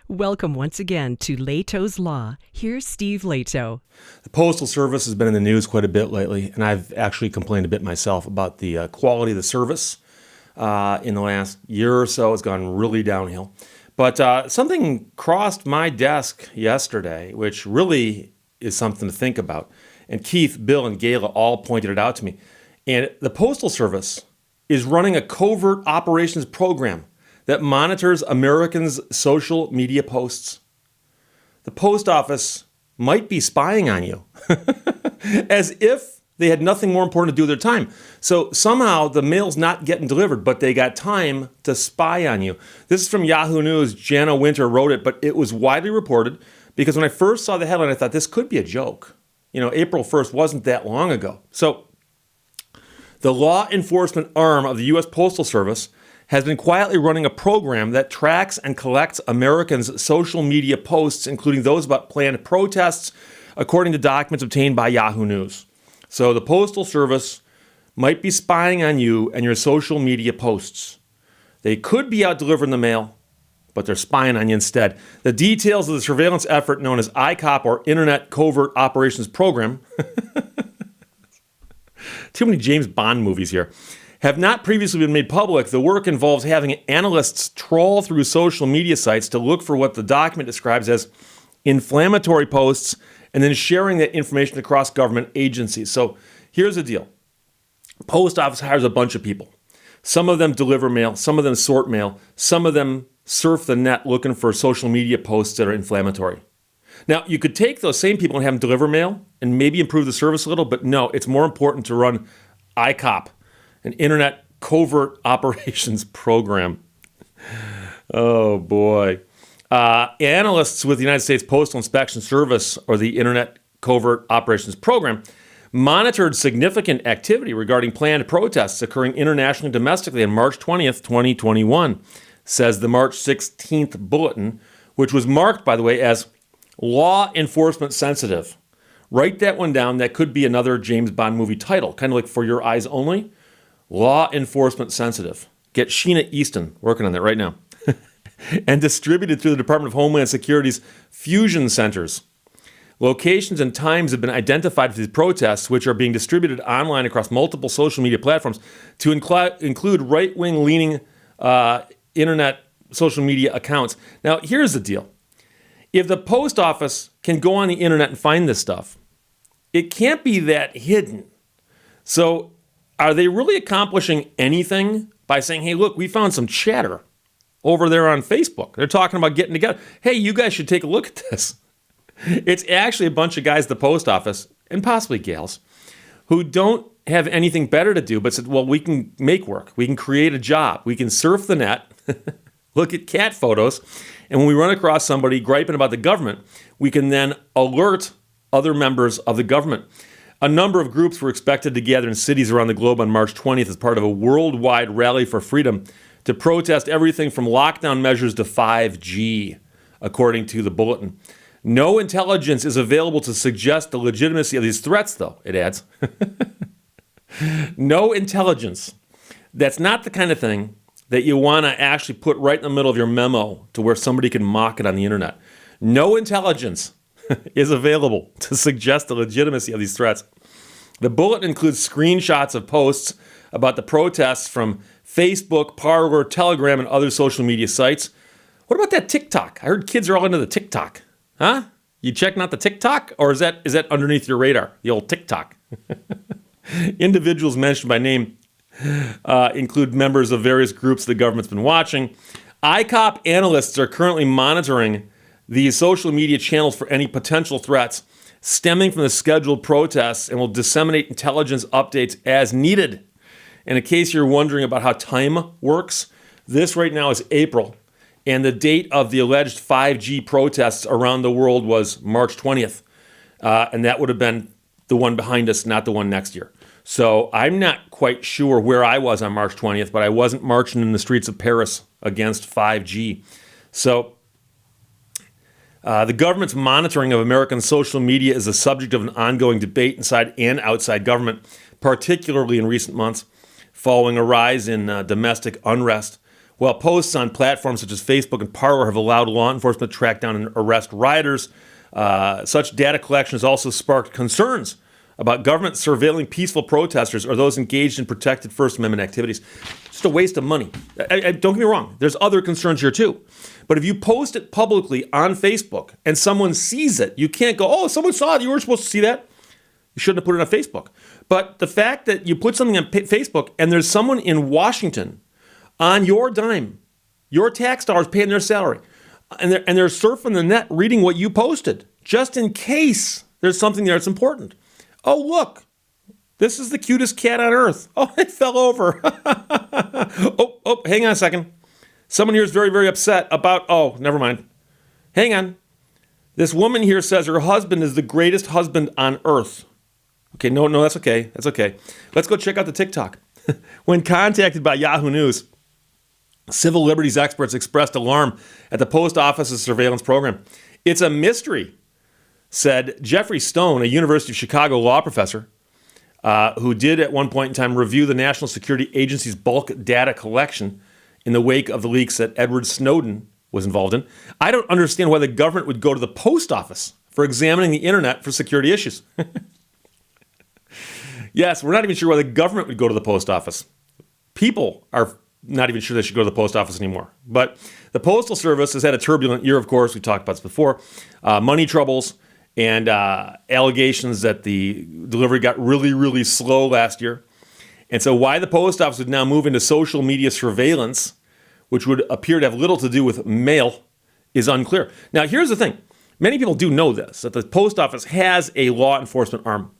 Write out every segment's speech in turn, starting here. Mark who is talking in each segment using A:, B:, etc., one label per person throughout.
A: Welcome once again to Lehto's Law. Here's Steve Lehto.
B: The Postal Service has been in the news quite a bit lately, and I've actually complained a bit myself about the quality of the service in the last year or so. It's gone really downhill. But something crossed my desk yesterday, which really is something to think about. And Keith, Bill, and Gayla all pointed it out to me. And the Postal Service is running a covert operations program that monitors Americans' social media posts. The post office might be spying on you, as if they had nothing more important to do with their time. So somehow the mail's not getting delivered, but they got time to spy on you. This is from Yahoo News. Jana Winter wrote it, but it was widely reported because when I first saw the headline, I thought this could be a joke. You know, April 1st wasn't that long ago. So the law enforcement arm of the U.S. Postal Service has been quietly running a program that tracks and collects Americans' social media posts, including those about planned protests, according to documents obtained by Yahoo News. So the Postal Service might be spying on you and your social media posts. They could be out delivering the mail, but they're spying on you instead. The details of the surveillance effort known as ICOP, or Internet Covert Operations Program, too many James Bond movies here, have not previously been made public. The work involves having analysts trawl through social media sites to look for what the document describes as inflammatory posts and then sharing that information across government agencies. So here's the deal. Post office hires a bunch of people. Some of them deliver mail, some of them sort mail, some of them surf the net looking for social media posts that are inflammatory. Now, you could take those same people and have them deliver mail and maybe improve the service a little, but no, it's more important to run ICOP, an Internet Covert Operations Program. Oh, boy. Analysts with the United States Postal Inspection Service, or the Internet Covert Operations Program, monitored significant activity regarding planned protests occurring internationally and domestically on March 20th, 2021, says the March 16th bulletin, which was marked, by the way, as law enforcement sensitive. Write that one down. That could be another James Bond movie title, kind of like For Your Eyes Only. Law enforcement sensitive. Get Sheena Easton working on that right now. And distributed through the Department of Homeland Security's fusion centers. Locations and times have been identified for these protests, which are being distributed online across multiple social media platforms to include right-wing leaning internet social media accounts. Now, here's the deal. If the post office can go on the internet and find this stuff, it can't be that hidden. So are they really accomplishing anything by saying, hey, look, we found some chatter over there on Facebook. They're talking about getting together. Hey, you guys should take a look at this. It's actually a bunch of guys at the post office, and possibly gals, who don't have anything better to do but said, well, we can make work. We can create a job. We can surf the net, look at cat photos, and when we run across somebody griping about the government, we can then alert other members of the government. A number of groups were expected to gather in cities around the globe on March 20th as part of a worldwide rally for freedom to protest everything from lockdown measures to 5G, according to the bulletin. No intelligence is available to suggest the legitimacy of these threats, though, it adds. No intelligence. That's not the kind of thing that you want to actually put right in the middle of your memo to where somebody can mock it on the internet. No intelligence is available to suggest the legitimacy of these threats. The bulletin includes screenshots of posts about the protests from Facebook, Parler, Telegram, and other social media sites. What about that TikTok? I heard kids are all into the TikTok. Huh? You checking out the TikTok? Or is that underneath your radar, the old TikTok? Individuals mentioned by name include members of various groups the government's been watching. ICOP analysts are currently monitoring these social media channels for any potential threats stemming from the scheduled protests and will disseminate intelligence updates as needed. And in case you're wondering about how time works, this right now is April, and the date of the alleged 5G protests around the world was March 20th. And that would have been the one behind us, not the one next year. So I'm not quite sure where I was on March 20th, but I wasn't marching in the streets of Paris against 5G. So the government's monitoring of American social media is the subject of an ongoing debate inside and outside government, particularly in recent months, following a rise in domestic unrest. While posts on platforms such as Facebook and Parler have allowed law enforcement to track down and arrest rioters, such data collection has also sparked concerns about government surveilling peaceful protesters or those engaged in protected First Amendment activities. Just a waste of money. Don't get me wrong. There's other concerns here too. But if you post it publicly on Facebook and someone sees it, you can't go, oh, someone saw it. You were supposed to see that. You shouldn't have put it on Facebook. But the fact that you put something on Facebook and there's someone in Washington on your dime, your tax dollars paying their salary, and they're surfing the net reading what you posted, just in case there's something there that's important. Oh, look, this is the cutest cat on earth. Oh, it fell over. oh, hang on a second. Someone here is very, very upset about, oh, never mind. Hang on. This woman here says her husband is the greatest husband on earth. Okay, no, that's okay. That's okay. Let's go check out the TikTok. When contacted by Yahoo News, civil liberties experts expressed alarm at the post office's surveillance program. It's a mystery, said Jeffrey Stone, a University of Chicago law professor, who did at one point in time review the National Security Agency's bulk data collection in the wake of the leaks that Edward Snowden was involved in. I don't understand why the government would go to the post office for examining the internet for security issues. Yes, we're not even sure why the government would go to the post office. People are not even sure they should go to the post office anymore. But the Postal Service has had a turbulent year, of course. We talked about this before. Money troubles and allegations that the delivery got really, really slow last year. And so why the post office would now move into social media surveillance, which would appear to have little to do with mail, is unclear. Now, here's the thing. Many people do know this, that the post office has a law enforcement arm.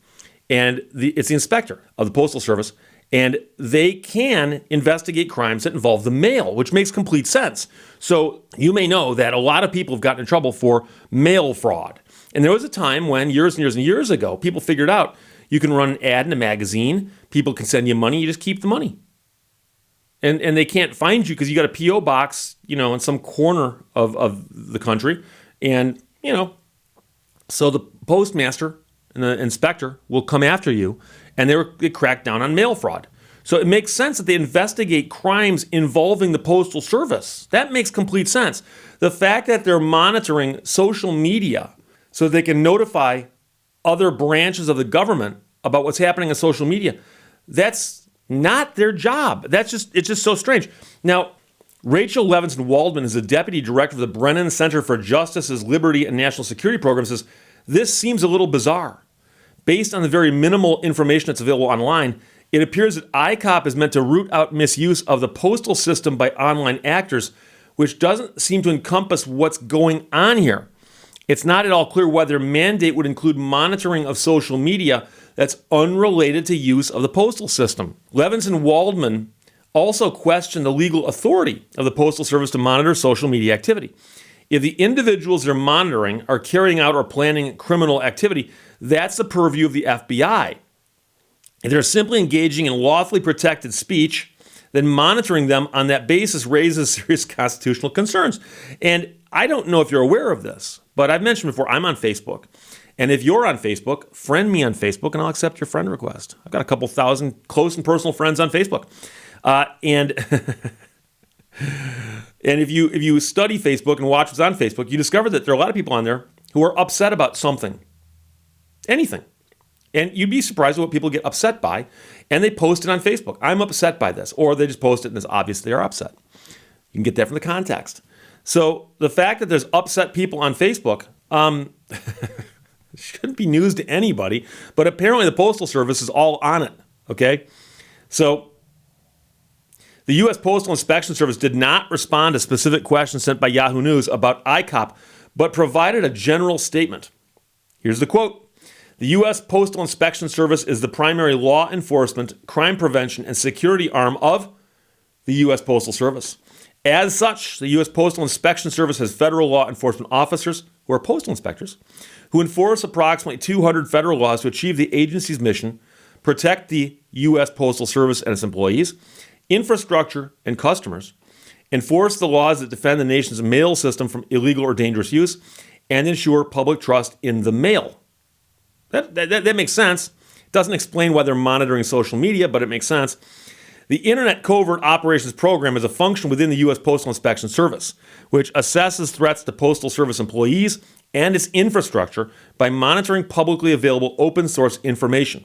B: And it's the inspector of the Postal Service, and they can investigate crimes that involve the mail, which makes complete sense. So you may know that a lot of people have gotten in trouble for mail fraud. And there was a time when, years and years and years ago, people figured out you can run an ad in a magazine, people can send you money, you just keep the money. And they can't find you because you got a P.O. box, in some corner of the country. And, so the postmaster and the inspector will come after you, and they crack down on mail fraud. So it makes sense that they investigate crimes involving the Postal Service. That makes complete sense. The fact that they're monitoring social media so they can notify other branches of the government about what's happening on social media, that's not their job. It's just so strange. Now, Rachel Levinson Waldman is the deputy director of the Brennan Center for Justice's Liberty and National Security Program, says, this seems a little bizarre. Based on the very minimal information that's available online, it appears that ICOP is meant to root out misuse of the postal system by online actors, which doesn't seem to encompass what's going on here. It's not at all clear whether mandate would include monitoring of social media that's unrelated to use of the postal system. Levinson Waldman also questioned the legal authority of the Postal Service to monitor social media activity. If the individuals they're monitoring are carrying out or planning criminal activity, that's the purview of the FBI. If they're simply engaging in lawfully protected speech, then monitoring them on that basis raises serious constitutional concerns. And I don't know if you're aware of this, but I've mentioned before, I'm on Facebook. And if you're on Facebook, friend me on Facebook and I'll accept your friend request. I've got a couple thousand close and personal friends on Facebook. And if you study Facebook and watch what's on Facebook, you discover that there are a lot of people on there who are upset about something. Anything. And you'd be surprised at what people get upset by, and they post it on Facebook. I'm upset by this. Or they just post it and it's obvious they are upset. You can get that from the context. So the fact that there's upset people on Facebook shouldn't be news to anybody, but apparently the Postal Service is all on it, okay? So the U.S. Postal Inspection Service did not respond to specific questions sent by Yahoo News about ICOP, but provided a general statement. Here's the quote. The U.S. Postal Inspection Service is the primary law enforcement, crime prevention, and security arm of the U.S. Postal Service. As such, the U.S. Postal Inspection Service has federal law enforcement officers, who are postal inspectors, who enforce approximately 200 federal laws to achieve the agency's mission, protect the U.S. Postal Service and its employees, infrastructure, and customers, enforce the laws that defend the nation's mail system from illegal or dangerous use, and ensure public trust in the mail. That makes sense. It doesn't explain why they're monitoring social media, but it makes sense. The Internet Covert Operations Program is a function within the U.S. Postal Inspection Service, which assesses threats to Postal Service employees and its infrastructure by monitoring publicly available open source information.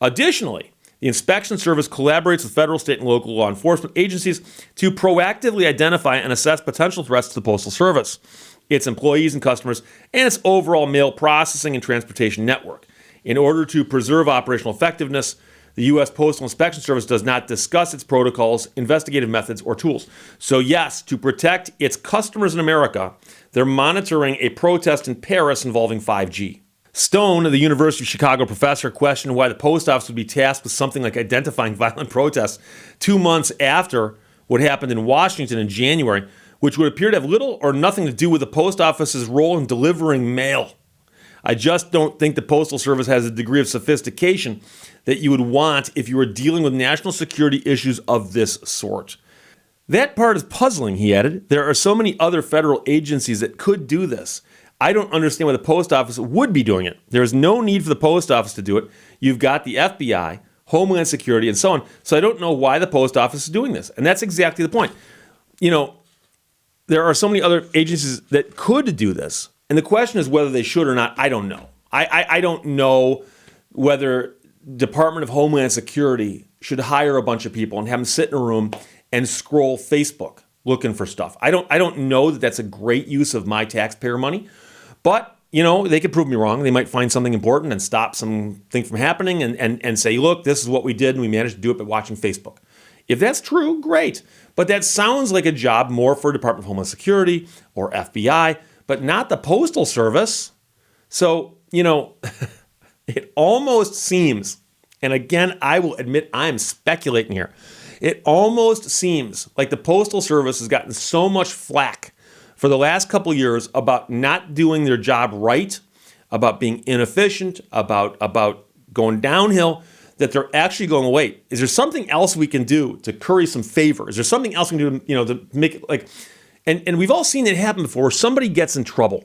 B: Additionally, the Inspection Service collaborates with federal, state, and local law enforcement agencies to proactively identify and assess potential threats to the Postal Service, its employees and customers, and its overall mail processing and transportation network. In order to preserve operational effectiveness, the U.S. Postal Inspection Service does not discuss its protocols, investigative methods, or tools. So yes, to protect its customers in America, they're monitoring a protest in Paris involving 5G. Stone, the University of Chicago professor, questioned why the post office would be tasked with something like identifying violent protests 2 months after what happened in Washington in January, which would appear to have little or nothing to do with the post office's role in delivering mail. I just don't think the Postal Service has a degree of sophistication that you would want if you were dealing with national security issues of this sort. That part is puzzling, he added. There are so many other federal agencies that could do this. I don't understand why the post office would be doing it. There is no need for the post office to do it. You've got the FBI, Homeland Security, and so on. So I don't know why the post office is doing this. And that's exactly the point. You know, there are so many other agencies that could do this. And the question is whether they should or not. I don't know. I don't know whether Department of Homeland Security should hire a bunch of people and have them sit in a room and scroll Facebook looking for stuff. I don't know that that's a great use of my taxpayer money. But, you know, they could prove me wrong. They might find something important and stop something from happening and say, look, this is what we did and we managed to do it by watching Facebook. If that's true, great. But that sounds like a job more for Department of Homeland Security or FBI, but not the Postal Service. So, you know, it almost seems, and again, I will admit I'm speculating here, it almost seems like the Postal Service has gotten so much flack for the last couple of years about not doing their job right, about being inefficient, about going downhill, that they're actually going, wait, is there something else we can do to curry some favor? Is there something else we can do, to make it like... And we've all seen it happen before where somebody gets in trouble.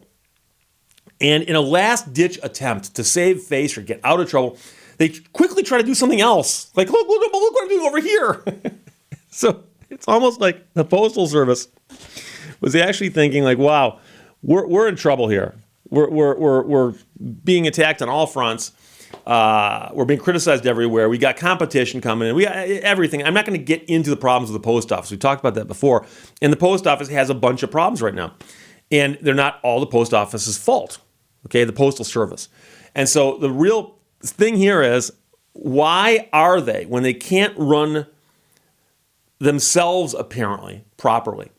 B: And in a last-ditch attempt to save face or get out of trouble, they quickly try to do something else. Like, look what I'm doing over here. So it's almost like the Postal Service was actually thinking like, wow, we're in trouble here. We're being attacked on all fronts. We're being criticized everywhere. We got competition coming in. We got everything. I'm not going to get into the problems of the post office. We talked about that before. And the post office has a bunch of problems right now. And they're not all the post office's fault. Okay, the Postal Service. And so the real thing here is, why are they, when they can't run themselves apparently properly,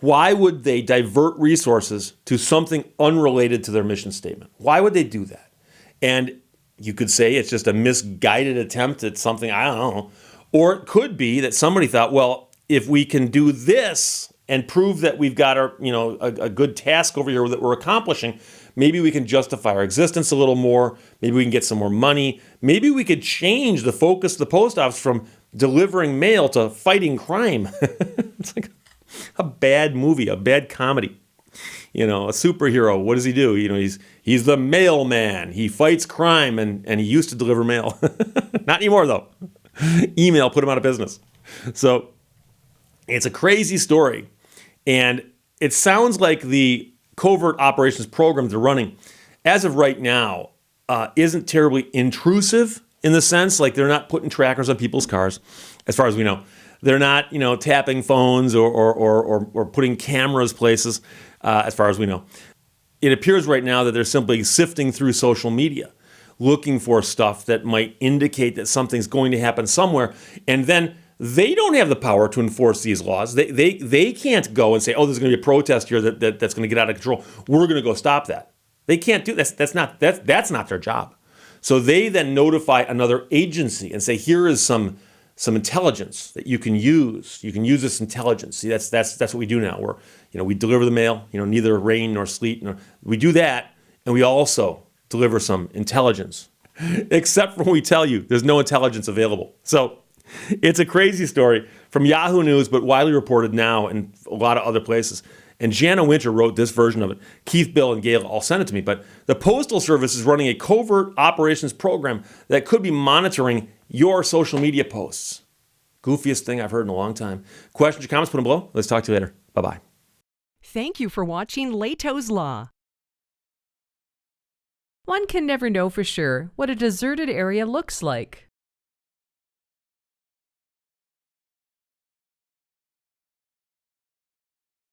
B: why would they divert resources to something unrelated to their mission statement? Why would they do that? And you could say it's just a misguided attempt at something, I don't know. Or it could be that somebody thought, well, if we can do this and prove that we've got a good task over here that we're accomplishing, maybe we can justify our existence a little more. Maybe we can get some more money. Maybe we could change the focus of the post office from delivering mail to fighting crime. It's like a bad movie, a bad comedy. A superhero, what does he do? He's the mailman. He fights crime and he used to deliver mail. Not anymore, though. Email put him out of business. So it's a crazy story. And it sounds like the covert operations program they're running, as of right now, isn't terribly intrusive in the sense, like they're not putting trackers on people's cars, as far as we know. They're not, tapping phones or putting cameras places, as far as we know. It appears right now that they're simply sifting through social media, looking for stuff that might indicate that something's going to happen somewhere, and then they don't have the power to enforce these laws. They can't go and say, oh, there's going to be a protest here that's going to get out of control. We're going to go stop that. They can't do that. That's not their job. So they then notify another agency and say, here is some intelligence that you can use. You can use this intelligence. See, that's what we do now. We deliver the mail. Neither rain nor sleet. We do that, and we also deliver some intelligence. Except for when we tell you there's no intelligence available. So it's a crazy story from Yahoo News, but widely reported now in a lot of other places. And Jana Winter wrote this version of it. Keith, Bill, and Gail all sent it to me. But the Postal Service is running a covert operations program that could be monitoring your social media posts. Goofiest thing I've heard in a long time. Questions or comments, put them below. Let's talk to you later. Bye-bye.
A: Thank you for watching Lehto's Law. One can never know for sure what a deserted area looks like.